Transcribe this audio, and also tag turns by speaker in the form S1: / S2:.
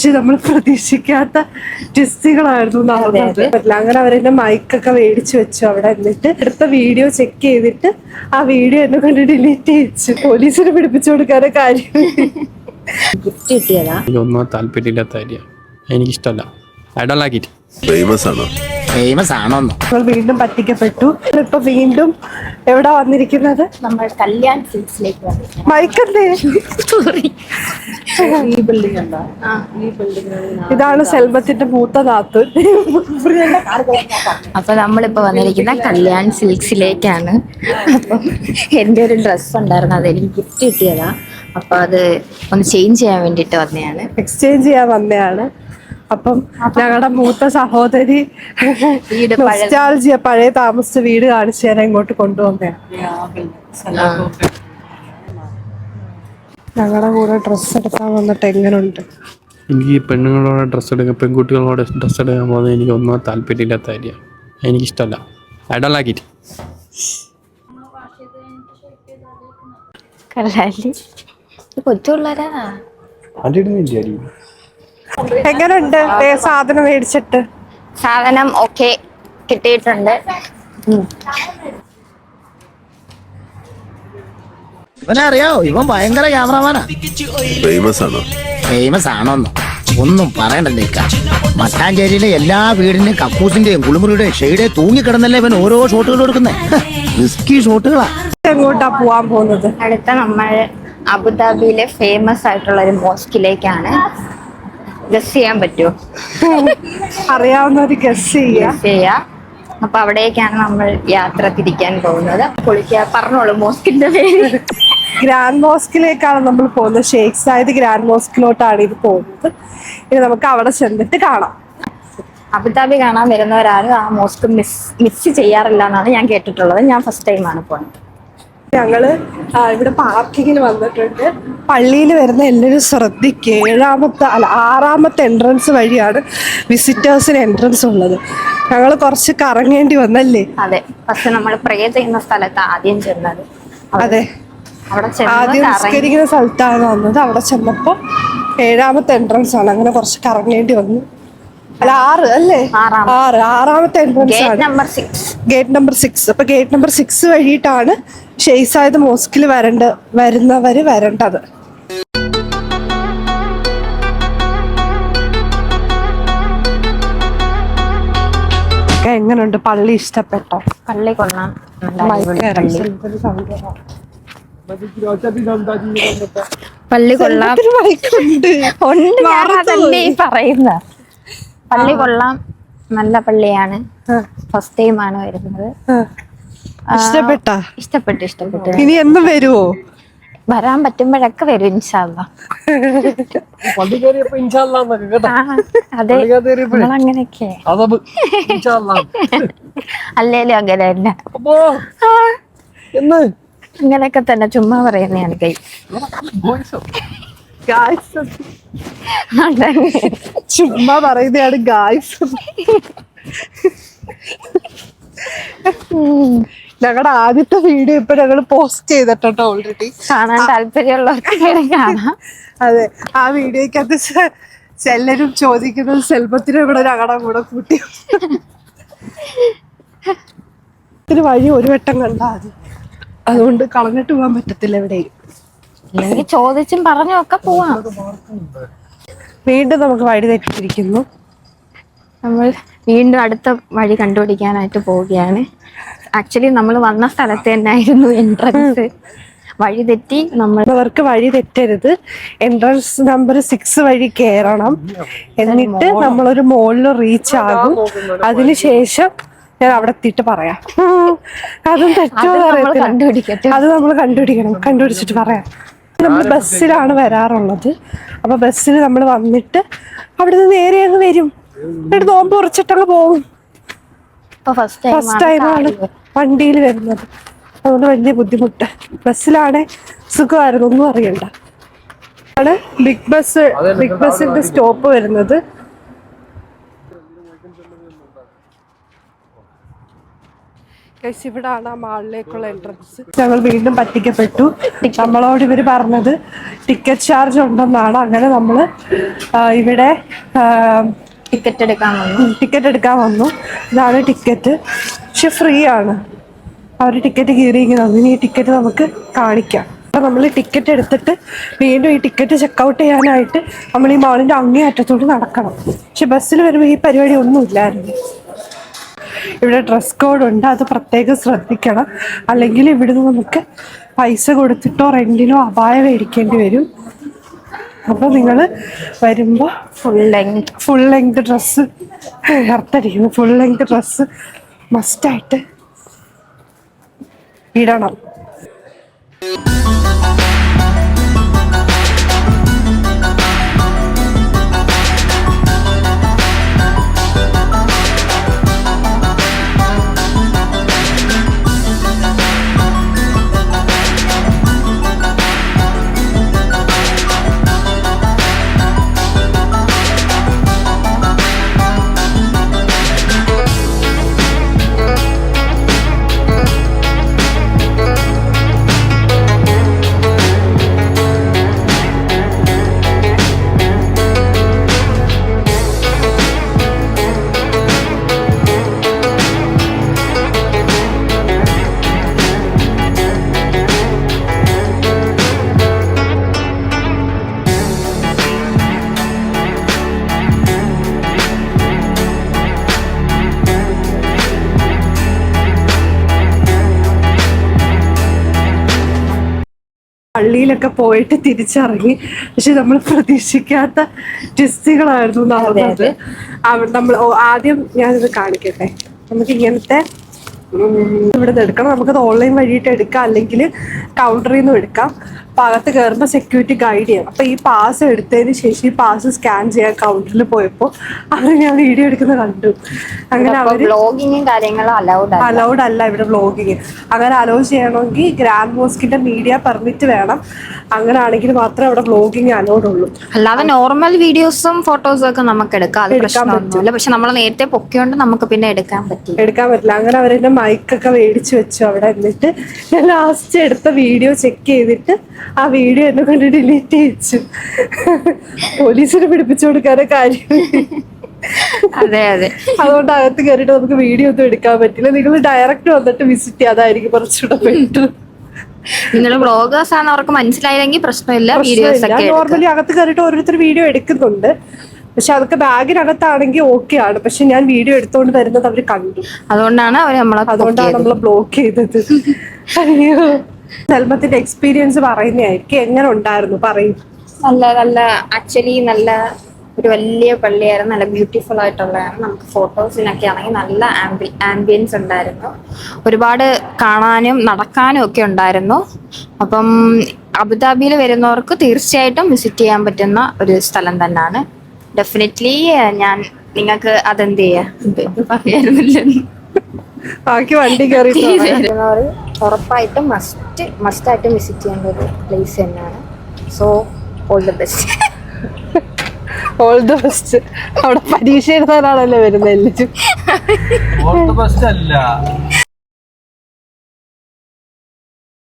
S1: പക്ഷെ നമ്മൾ പ്രതീക്ഷിക്കാത്ത ടിസ്റ്റുകളായിരുന്നു നടന്നത്. അങ്ങനെ അവരെന്നെ മൈക്കൊക്കെ മേടിച്ചു വെച്ചു അവിടെ. എന്നിട്ട് എടുത്ത വീഡിയോ ചെക്ക് ചെയ്തിട്ട് ആ വീഡിയോ എന്നെ കൊണ്ട് ഡിലീറ്റ് ചെയ്യിച്ചു. പോലീസിന് പിടിപ്പിച്ചു കൊടുക്കാതെ കാര്യം.
S2: ഗിഫ്റ്റ് കിട്ടിയതാ.
S3: ഒന്നും താല്പര്യമില്ലാത്ത കാര്യം, എനിക്കിഷ്ടമല്ല. I don't like it.
S2: Famous ആണോന്നോ?
S1: നമ്മൾ വീണ്ടും പറ്റിക്കപ്പെട്ടു. ഇപ്പൊ വീണ്ടും എവിടെ വന്നിരിക്കുന്നത്?
S2: നമ്മൾ കല്യാൺ സിൽക്സിലേക്ക് വന്നു.
S1: മൈക്കല്ലേ? ഇതാണ് സെൽമത്തിന്റെ മൂത്ത നാത്ത്.
S2: അപ്പൊ നമ്മളിപ്പോ വന്നിരിക്കുന്ന കല്യാൺ സിൽക്സിലേക്കാണ്. അപ്പം എൻ്റെ ഒരു ഡ്രസ്സ് ഉണ്ടായിരുന്നു, അതെനിക്ക് ഗിഫ്റ്റ് കിട്ടിയതാ. അപ്പൊ അത് ഒന്ന് ചേഞ്ച് ചെയ്യാൻ വേണ്ടിട്ട് വന്നതാണ്.
S1: എക്സ്ചേഞ്ച് ചെയ്യാൻ വന്നതാണ്. അപ്പം ഞങ്ങളുടെ മൂത്ത സഹോദരി നൊസ്റ്റാൾജിയ പഴയ താമസിച്ച വീട് കാണിച്ചു തരാൻ ഇങ്ങോട്ട് കൊണ്ടുവന്നതാണ്. ഞങ്ങളുടെ കൂടെ ഡ്രസ്സ് എടുക്കാൻ വന്നിട്ട് എങ്ങനെയുണ്ട്?
S3: എനിക്ക് ഈ പെണ്ണുങ്ങളോടെ ഡ്രസ്സ് എടുക്കാൻ, പെൺകുട്ടികളോടെ ഡ്രസ്സ് എടുക്കാൻ പോകുന്നത് എനിക്ക് ഒന്നും താല്പര്യമില്ലാത്ത കാര്യം, എനിക്കിഷ്ടമല്ല. I don't like it.
S2: കൊച്ചു പിള്ളേരാ.
S1: എങ്ങനെയുണ്ട് സാധനം മേടിച്ചിട്ട്?
S2: സാധനം ഓക്കെ കിട്ടിയിട്ടുണ്ട്.
S4: ഇവനെ അറിയാവോ? ഇവൻ ഭയങ്കര ക്യാമറമാനാ. ഫേമസ് ആണോന്നോ? ഒന്നും പറയണ്ടല്ലേ. മട്ടാഞ്ചേരിയിലെ എല്ലാ വീടിന്റെയും കക്കൂസിന്റെയും കുളിമുറിയുടെയും ഷെയ്ഡെ തൂങ്ങിക്കിടന്നല്ലേ ഇവൻ ഓരോ ഷോട്ടുകൾ എടുക്കുന്നേ. റിസ്കി ഷോട്ടുകളാ.
S1: എങ്ങോട്ടാ പോവാൻ പോകുന്നത്?
S2: അടുത്ത നമ്മൾ അബുദാബിയിലെ ഫേമസ് ആയിട്ടുള്ള ഒരു മോസ്കിലേക്കാണ്. ഗസ് ചെയ്യാൻ പറ്റുമോ?
S1: അറിയാവുന്നവര് ഗസ്
S2: ചെയ്യാ. അപ്പൊ അവിടേക്കാണ് നമ്മൾ യാത്ര തിരിക്കാൻ പോകുന്നത്. പറഞ്ഞോളൂ മോസ്കിന്റെ പേര്.
S1: ഗ്രാൻഡ് മോസ്കിലേക്കാണ് നമ്മൾ പോകുന്നത്. ഷെയ്ഖ് സായിദ് ഗ്രാൻഡ് മോസ്കിലോട്ടാണ് ഇത് പോകുന്നത്. ഇനി നമുക്ക് അവിടെ ചെന്നിട്ട് കാണാം.
S2: അബുദാബി കാണാൻ വരുന്നവരാരും ആ മോസ്ക് മിസ് ചെയ്യാറില്ല എന്നാണ് ഞാൻ കേട്ടിട്ടുള്ളത്. ഞാൻ ഫസ്റ്റ് ടൈമാണ് പോകുന്നത്.
S1: ഞങ്ങള് ഇവിടെ പാർക്കിങ്ങിന് വന്നിട്ടുണ്ട്. പള്ളിയിൽ വരുന്ന എല്ലാവരും ശ്രദ്ധിക്കുക. 6ാമത്തെ എൻട്രൻസ് വഴിയാണ് വിസിറ്റേഴ്സിന് എൻട്രൻസ് ഉള്ളത്. ഞങ്ങൾ കുറച്ച് കറങ്ങേണ്ടി വന്നല്ലേ?
S2: അതെ, പക്ഷെ നമ്മൾ പ്രേ ചെയ്യുന്ന സ്ഥലത്ത് ആദ്യം ചെന്നത്.
S1: അതെ, ആദ്യം നിസ്കരിക്കുന്ന സ്ഥലത്താണ് വന്നത്. അവിടെ ചെന്നപ്പോ 7ാമത്തെ എൻട്രൻസ് ആണ്. അങ്ങനെ കുറച്ച് കറങ്ങേണ്ടി വന്നു. അല്ല 6 അല്ലേ? 6ാമത്തെ എൻട്രൻസ് ആണ്. Gate number 6. അപ്പൊ ഗേറ്റ് നമ്പർ 6 വഴിയിട്ടാണ് ഷെയ്ഖ് സായിദ് മോസ്കിൽ വരുന്നവര് വരേണ്ടത്. എങ്ങനെയുണ്ട്? പള്ളി ഇഷ്ടപ്പെട്ടോ?
S2: പള്ളി കൊള്ളാം. പള്ളി കൊള്ളാം. പറയുന്ന പള്ളി കൊള്ളാം. നല്ല പള്ളിയാണ്. ഫസ്റ്റ് ടൈം ആണ് വരുന്നത്. ഇഷ്ടപ്പെട്ടു.
S1: ഇനി എന്നും വരുവോ?
S2: വരാൻ പറ്റുമ്പോഴൊക്കെ വരും ഇൻഷാ അല്ലാഹ്. അതെ, അങ്ങനെയൊക്കെ അല്ലേലും അങ്ങനെ തന്നെ. അങ്ങനെയൊക്കെ തന്നെ ചുമ്മാ പറയുന്നതാണ്.
S1: ചുമ്മാ പറയുന്നതാണ് ഗായ്സ്. ഞങ്ങളുടെ ആദ്യത്തെ വീഡിയോ ഇപ്പൊ ഞങ്ങൾ പോസ്റ്റ് ചെയ്തിട്ടോ ഓൾറെഡി.
S2: കാണാൻ താല്പര്യമുള്ളവർക്ക് കാണാം.
S1: അതെ, ആ വീഡിയോക്കകത്ത് എല്ലാരും ചോദിക്കുന്നത് സെൽമത്തിന് ഇവിടെ ഞങ്ങളുടെ കൂടെ കൂട്ടി. ഇതിന് വഴി ഒരു വട്ടം കണ്ടാൽ മതി. അതുകൊണ്ട് കളഞ്ഞിട്ട് പോകാൻ പറ്റത്തില്ല എവിടെയും.
S2: ചോദിച്ചും പറഞ്ഞും ഒക്കെ പോവാം.
S1: വീണ്ടും നമുക്ക് വഴി തെറ്റിയിരിക്കുന്നു.
S2: നമ്മൾ വീണ്ടും അടുത്ത വഴി കണ്ടുപിടിക്കാനായിട്ട് പോവുകയാണ്. ആക്ച്വലി നമ്മൾ വന്ന സ്ഥലത്ത് തന്നെ ആയിരുന്നു എൻട്രൻസ്. വഴി തെറ്റി. അവർക്ക് വഴി തെറ്റരുത്. എൻട്രൻസ് നമ്പർ 6 വഴി കയറണം. എന്നിട്ട് നമ്മളൊരു മോളിൽ റീച്ച് ആകും. അതിനുശേഷം ഞാൻ അവിടെ എത്തിയിട്ട് പറയാം. അതും തെറ്റോ അറിയത്തില്ല. അത് നമ്മൾ കണ്ടുപിടിച്ചിട്ട് പറയാം. നമ്മൾ ബസ്സിലാണ് വരാറുള്ളത്. അപ്പൊ ബസ്സിൽ നമ്മൾ വന്നിട്ട് അവിടുന്ന് നേരെ അങ്ങ് വരും. എന്നിട്ട് നോമ്പ് ഉറച്ചിട്ടങ്ങ് പോകും. ഫസ്റ്റ് ടൈമാണ് വണ്ടിയിൽ വരുന്നത്. അതുകൊണ്ട് വലിയ ബുദ്ധിമുട്ട്. ബസ്സിലാണെ സുഖമായിരുന്നു, ഒന്നും അറിയണ്ട. ആണ് ബിഗ് ബസ്സിന്റെ സ്റ്റോപ്പ് വരുന്നത്.
S1: ഗൈസ്, ഇവിടാണ് ആ മാളിലേക്കുള്ള എൻട്രൻസ്. ഞങ്ങൾ വീണ്ടും പറ്റിക്കപ്പെട്ടു. നമ്മളോട് ഇവർ പറഞ്ഞത് ടിക്കറ്റ് ചാർജ് ഉണ്ടെന്നാണ്. അങ്ങനെ നമ്മൾ ഇവിടെ
S2: ടിക്കറ്റ്
S1: എടുക്കാൻ വന്നു. ഇതാണ് ടിക്കറ്റ്, പക്ഷെ ഫ്രീ ആണ്. അവർ ടിക്കറ്റ് കീറിയിരിക്കുന്നത്. ഇനി ഈ ടിക്കറ്റ് നമുക്ക് കാണിക്കാം. അപ്പം നമ്മൾ ടിക്കറ്റ് എടുത്തിട്ട് വീണ്ടും ഈ ടിക്കറ്റ് ചെക്കൗട്ട് ചെയ്യാനായിട്ട് നമ്മൾ ഈ മാളിൻ്റെ അങ്ങേ അറ്റത്തോട്ട് നടക്കണം. പക്ഷെ ബസ്സിൽ വരുമ്പോൾ ഈ പരിപാടി ഒന്നും ഇല്ലായിരുന്നു. ഇവിടെ ഡ്രസ് കോഡ് ഉണ്ട്, അത് പ്രത്യേകം ശ്രദ്ധിക്കണം. അല്ലെങ്കിൽ ഇവിടുന്ന് നമുക്ക് പൈസ കൊടുത്തിട്ടോ റെന്റിനോ അപായ മേടിക്കേണ്ടി വരും. അപ്പോൾ നിങ്ങൾ വരുമ്പോൾ ഫുൾ ലെങ്ത് ഡ്രസ്സ് ഹർത്തടിക്കുന്നു. ഫുൾ ലെങ്ത് ഡ്രസ്സ് മസ്റ്റായിട്ട് ഇടണം. പള്ളിയിലൊക്കെ പോയിട്ട് തിരിച്ചിറങ്ങി. പക്ഷെ നമ്മൾ പ്രതീക്ഷിക്കാത്ത ടെസ്റ്റുകളായിരുന്നു നടന്നത്. നമ്മൾ ആദ്യം ഞാനിത് കാണിക്കട്ടെ. നമുക്ക് ഇങ്ങനത്തെ ഇവിടെ നിന്ന് എടുക്കണം. നമുക്കത് ഓൺലൈൻ വഴിയിട്ട് എടുക്കാം, അല്ലെങ്കിൽ കൗണ്ടറിൽ നിന്നും എടുക്കാം. അപ്പോൾ അകത്ത് കയറുമ്പോൾ സെക്യൂരിറ്റി ഗൈഡ് ചെയ്യണം. അപ്പോൾ ഈ പാസ് എടുത്തതിന് ശേഷം ഈ പാസ് സ്കാൻ ചെയ്യാൻ കൗണ്ടറിൽ പോയപ്പോൾ അവർ ഞാൻ വീഡിയോ എടുക്കുന്നത് കണ്ടു. അങ്ങനെ അവർ അലൗഡ് അല്ല ഇവിടെ വ്ളോഗിങ്. അങ്ങനെ അലോ ചെയ്യണമെങ്കിൽ ഗ്രാൻഡ് മോസ്കിന്റെ മീഡിയ പെർമിറ്റ് വേണം. അങ്ങനെ ആണെങ്കിൽ മാത്രമേ അവിടെ വ്ളോഗിങ് അലൗഡ് ഉള്ളൂ.
S2: അല്ലാതെ നോർമൽ വീഡിയോസും ഫോട്ടോസും ഒക്കെ നമുക്ക് എടുക്കാം, അത് പ്രശ്നമൊന്നുമില്ല. പക്ഷെ നമ്മൾ നേരത്തെ പൊക്കിയോണ്ട് നമുക്ക് പിന്നെ എടുക്കാൻ പറ്റില്ല.
S1: അങ്ങനെ അവരെന്നെ മൈക്കൊക്കെ മേടിച്ചു വെച്ചു അവിടെ. എന്നിട്ട് ഞാൻ ലാസ്റ്റ് എടുത്ത വീഡിയോ ചെക്ക് ചെയ്തിട്ട് ആ വീഡിയോ എന്നെ കൊണ്ട് ഡിലീറ്റ് ചെയ്യിച്ചു. പോലീസിനെ പിടിപ്പിച്ചു കൊടുക്കാനേ കാര്യം.
S2: അതെ
S1: അതുകൊണ്ട് അകത്ത് കയറിയിട്ട് നമുക്ക് വീഡിയോ ഒന്നും എടുക്കാൻ പറ്റില്ല. നിങ്ങൾ ഡയറക്റ്റ് വന്നിട്ട് വിസിറ്റ് ചെയ്യാതായിരിക്കും കുറച്ചുകൂടെ ബെറ്റർ.
S2: നിങ്ങൾ ബ്ലോഗേഴ്സ് ആണ്, അവർക്ക് മനസ്സിലായില്ലെങ്കിൽ പ്രശ്നമില്ല.
S1: നോർമലി അകത്ത് കയറിയിട്ട് ഓരോരുത്തർ വീഡിയോ എടുക്കുന്നുണ്ട്. പക്ഷെ അതൊക്കെ ബാഗിനകത്താണെങ്കിൽ ഓക്കെ ആണ്. പക്ഷെ ഞാൻ വീഡിയോ എടുത്തോണ്ട് തരുന്നത് അവർ കണ്ടു.
S2: അതുകൊണ്ടാണ്
S1: നമ്മളെ ബ്ലോക്ക് ചെയ്തത്. അയ്യോ, സൽമത്തിന്റെ എക്സ്പീരിയൻസ് പറയുന്നതായിരിക്കും. എങ്ങനെ ഉണ്ടായിരുന്നു പറയും.
S2: നല്ല ആക്ച്വലി നല്ല ഒരു വലിയ പള്ളിയായിരുന്നു. നല്ല ബ്യൂട്ടിഫുൾ ആയിട്ടുള്ളതാണ്. നമുക്ക് ഫോട്ടോസിനൊക്കെ ആണെങ്കിൽ നല്ല ആംബിയൻസ് ഉണ്ടായിരുന്നു. ഒരുപാട് കാണാനും നടക്കാനും ഒക്കെ ഉണ്ടായിരുന്നു. അപ്പം അബുദാബിയിൽ വരുന്നവർക്ക് തീർച്ചയായിട്ടും വിസിറ്റ് ചെയ്യാൻ പറ്റുന്ന ഒരു സ്ഥലം തന്നെയാണ്. ഡെഫിനറ്റ്ലി ഞാൻ നിങ്ങൾക്ക് അതെന്ത് പറയാറുന്നില്ല.
S1: ബാക്കി വണ്ടി കയറി
S2: ഉറപ്പായിട്ടും മസ്റ്റായിട്ടും വിസിറ്റ് ചെയ്യേണ്ട ഒരു പ്ലേസ് തന്നെയാണ്. So all the best.
S1: അവിടെ പരീക്ഷ എഴുതാനാണല്ലോ വരുന്നത്.
S5: ഓൾ ദ ബെസ്റ്റ് അല്ല,